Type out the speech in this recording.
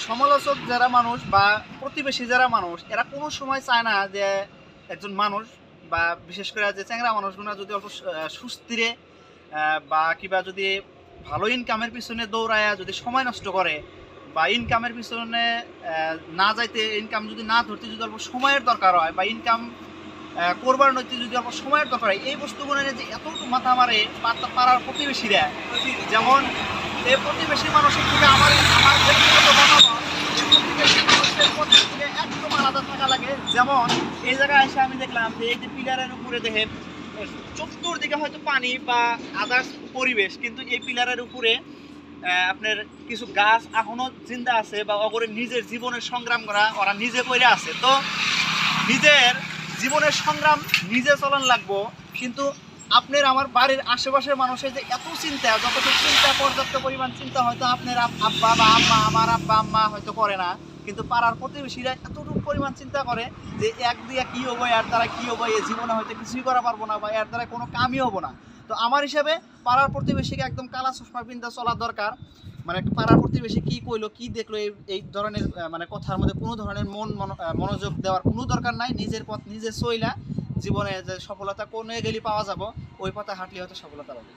সমালোচক যারা মানুষ বা প্রতিবেশী যারা মানুষ এরা কোনো সময় চায় না যে একজন মানুষ বা বিশেষ করে যে চ্যাংরা মানুষগুলো যদি অল্প সুস্থিরে বা কিবা যদি ভালো ইনকামের পিছনে দৌড়ায়া যদি সময় নষ্ট করে বা ইনকামের পিছনে না যাইতে ইনকাম যদি না ধরতে যদি অল্প সময়ের দরকার হয় বা ইনকাম করবার নইতে যদি অল্প সময়ের দরকার হয় এই বস্তুগুলো নিয়ে যে এতটুকু মাথা মারে পাড়ার প্রতিবেশীরা, যেমন এই প্রতিবেশী মানুষের থেকে আমার ব্যক্তিগত মতামত এই প্রতিবেশী মানুষের প্রত্যেক থেকে একদম আলাদা থাকা লাগে। যেমন এই জায়গায় এসে আমি দেখলাম যে এই যে পিলারের উপরে দেখে চতুর্দিকে হয়তো পানি বা আদার্স পরিবেশ, কিন্তু এই পিলারের উপরে আপনার কিছু গাছ এখনো জিন্দা আছে বা অগরে নিজের জীবনের সংগ্রাম করা ওরা নিজে করে আছে। তো নিজের জীবনের সংগ্রাম নিজে চলান লাগবো, কিন্তু আপনার আমার বাড়ির আশেপাশের মানুষের যে এত চিন্তা, যতটুকু চিন্তা পর্যাপ্ত পরিমাণ চিন্তা হয়তো আপনার আব্বা বা আম্মা আমার আব্বা আম্মা হয়তো করে না, কিন্তু পাড়ার প্রতিবেশীরা এতটুকু পরিমাণ চিন্তা করে যে এক দিয়ে কী হবো, এর দ্বারা কী হবো, এ জীবনে হয়তো কিছুই করা পারবো না বা এর দ্বারা কোনো কামই হবো না। তো আমার হিসাবে পাড়ার প্রতিবেশীকে একদম কালা চশমা পিনতে চলা দরকার। মানে পাড়ার প্রতিবেশী কী কইলো কী দেখলো এই ধরনের মানে কথার মধ্যে কোনো ধরনের মনোযোগ দেওয়ার কোনো দরকার নাই। নিজের পথ নিজে চইলা জীবনে যে সফলতা কোনে গেলে পাওয়া যাব ওই পথে হাঁটলে হয়তো সফলতা পাবে।